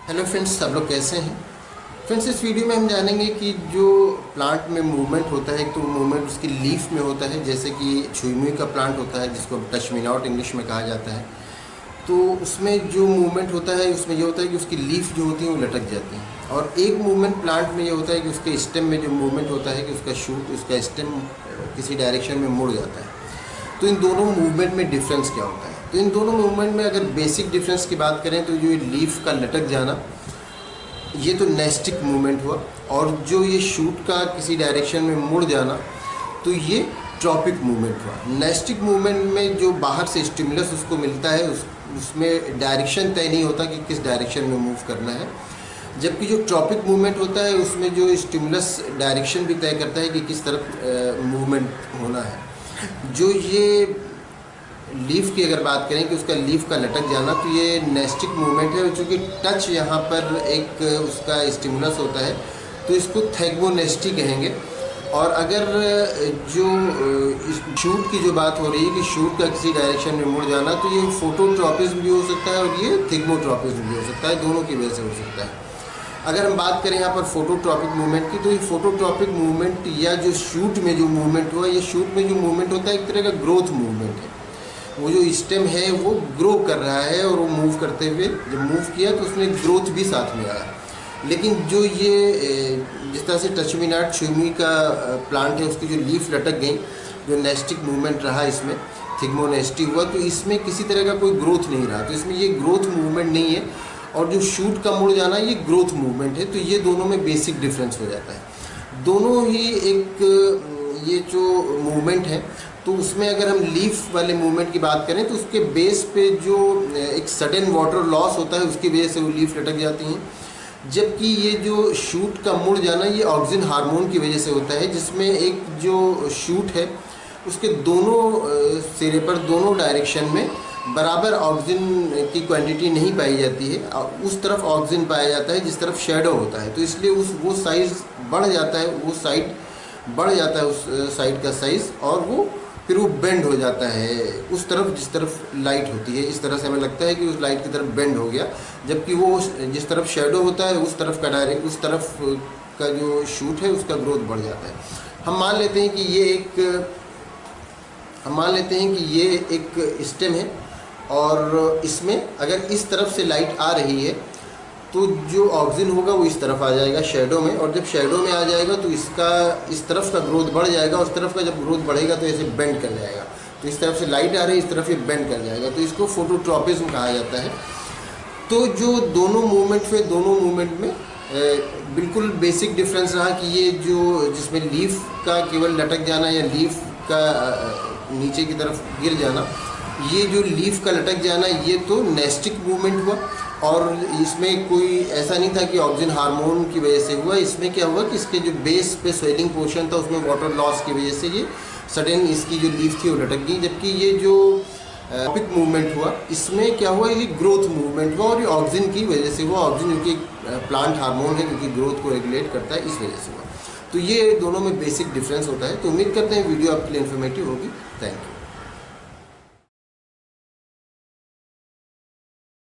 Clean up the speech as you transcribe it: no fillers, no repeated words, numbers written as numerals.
Hello friends, सब लोग कैसे हैं। फ्रेंड्स, इस वीडियो में हम जानेंगे कि जो प्लांट में मूवमेंट होता है, तो मूवमेंट उसकी लीफ में होता है। जैसे कि छुई का प्लांट होता है जिसको टच मी नॉट इंग्लिश में कहा जाता है। तो उसमें जो मूवमेंट होता है उसमें ये होता है कि उसकी लीफ जो होती है वो लटक जाती है। और एक मूवमेंट प्लांट में ये होता है कि उसके स्टेम में जो मूवमेंट होता है कि उसका शूट, उसका स्टेम किसी डायरेक्शन में मुड़ जाता है। तो इन दोनों मूवमेंट में डिफरेंस क्या होता है? तो इन दोनों मूवमेंट में अगर बेसिक डिफरेंस की बात करें तो जो लीफ का लटक जाना, ये तो नेस्टिक मूवमेंट हुआ। और जो ये शूट का किसी डायरेक्शन में मुड़ जाना, तो ये ट्रॉपिक मूवमेंट हुआ। नेस्टिक मूवमेंट में जो बाहर से स्टिमुलस उसको मिलता है, उसमें डायरेक्शन तय नहीं होता कि किस डायरेक्शन में मूव करना है। जबकि जो ट्रॉपिक मूवमेंट होता है उसमें जो स्टिमुलस डायरेक्शन भी तय करता है कि किस तरफ मूवमेंट होना है। जो ये लीफ की अगर बात करें कि उसका लीफ का लटक जाना, तो ये नेस्टिक मूवमेंट है। चूँकि टच यहाँ पर एक उसका स्टिमुलस होता है तो इसको थैग्मोनेस्टी कहेंगे। और अगर जो शूट की जो बात हो रही है कि शूट का किसी डायरेक्शन में मुड़ जाना, तो ये फोटोट्रॉपिज्म भी हो सकता है और ये थिग्मोट्रॉपिज्म भी हो सकता है, दोनों की वजह से हो सकता है। अगर हम बात करें यहाँ पर फोटोट्रॉपिक मूवमेंट की, तो ये फोटोट्रॉपिक मूवमेंट या जो शूट में जो मूवमेंट हुआ, ये शूट में जो मूवमेंट होता है एक तरह का ग्रोथ मूवमेंट है। वो जो स्टेम है वो ग्रो कर रहा है और वो मूव करते हुए जब मूव किया तो उसमें ग्रोथ भी साथ में आया। लेकिन जो ये जिस तरह से टच मी नॉट छुई का प्लांट है, उसकी जो लीफ लटक गई, जो नेस्टिक मूवमेंट रहा, इसमें थिग्मोनेस्टी हुआ, तो इसमें किसी तरह का कोई ग्रोथ नहीं रहा। तो इसमें ये ग्रोथ मूवमेंट नहीं है। और जो शूट का मुड़ जाना, ये ग्रोथ मूवमेंट है। तो ये दोनों में बेसिक डिफरेंस हो जाता है। दोनों ही एक ये जो मूवमेंट है, तो उसमें अगर हम लीफ वाले मूवमेंट की बात करें तो उसके बेस पे जो एक सडन वाटर लॉस होता है उसकी वजह से वो लीफ लटक जाती हैं। जबकि ये जो शूट का मुड़ जाना, ये ऑक्सीजन हार्मोन की वजह से होता है, जिसमें एक जो शूट है उसके दोनों सिरे पर, दोनों डायरेक्शन में बराबर ऑक्सीजन की क्वांटिटी नहीं पाई जाती है। उस तरफ ऑक्सीजन पाया जाता है जिस तरफ शेडो होता है। तो इसलिए वो साइज़ बढ़ जाता है, वो साइड बढ़ जाता है, उस साइड का साइज़, और वो फिर वो बेंड हो जाता है उस तरफ जिस तरफ लाइट होती है। इस तरह से हमें लगता है कि उस लाइट की तरफ बेंड हो गया। जबकि वो जिस तरफ शेडो होता है उस तरफ का डायरेक्ट, उस तरफ का जो शूट है उसका ग्रोथ बढ़ जाता है। हम मान लेते हैं कि ये एक स्टेम है और इसमें अगर इस तरफ से लाइट आ रही है तो जो ऑक्सीजन होगा वो इस तरफ आ जाएगा शेडो में। और जब शेडो में आ जाएगा तो इसका इस तरफ का ग्रोथ बढ़ जाएगा। उस तरफ का जब ग्रोथ बढ़ेगा तो ऐसे बेंड कर जाएगा। तो इस तरफ से लाइट आ रही है, इस तरफ ये बेंड कर जाएगा। तो इसको फोटोट्रॉपिज्म कहा जाता है। तो जो दोनों मूवमेंट में बिल्कुल बेसिक डिफरेंस रहा कि ये जो जिसमें लीफ का केवल लटक जाना या लीफ का नीचे की तरफ गिर जाना, ये जो लीफ का लटक जाना, ये तो नेस्टिक मूवमेंट हुआ। और इसमें कोई ऐसा नहीं था कि ऑक्सीजन हार्मोन की वजह से हुआ। इसमें क्या हुआ कि इसके जो बेस पे स्वेलिंग पोर्शन था उसमें वाटर लॉस की वजह से ये सडन इसकी जो लीफ थी वो लटक गई। जबकि ये जो ट्रॉपिक मूवमेंट हुआ, इसमें क्या हुआ, ये ग्रोथ मूवमेंट हुआ और ये ऑक्सीजन की वजह से हुआ। ऑक्सीजन जो कि प्लांट हार्मोन है, क्योंकि ग्रोथ को रेगुलेट करता है, इस वजह से हुआ। तो ये दोनों में बेसिक डिफरेंस होता है। तो उम्मीद करते हैं वीडियो आपके लिए इन्फॉर्मेटिव होगी। Thank you.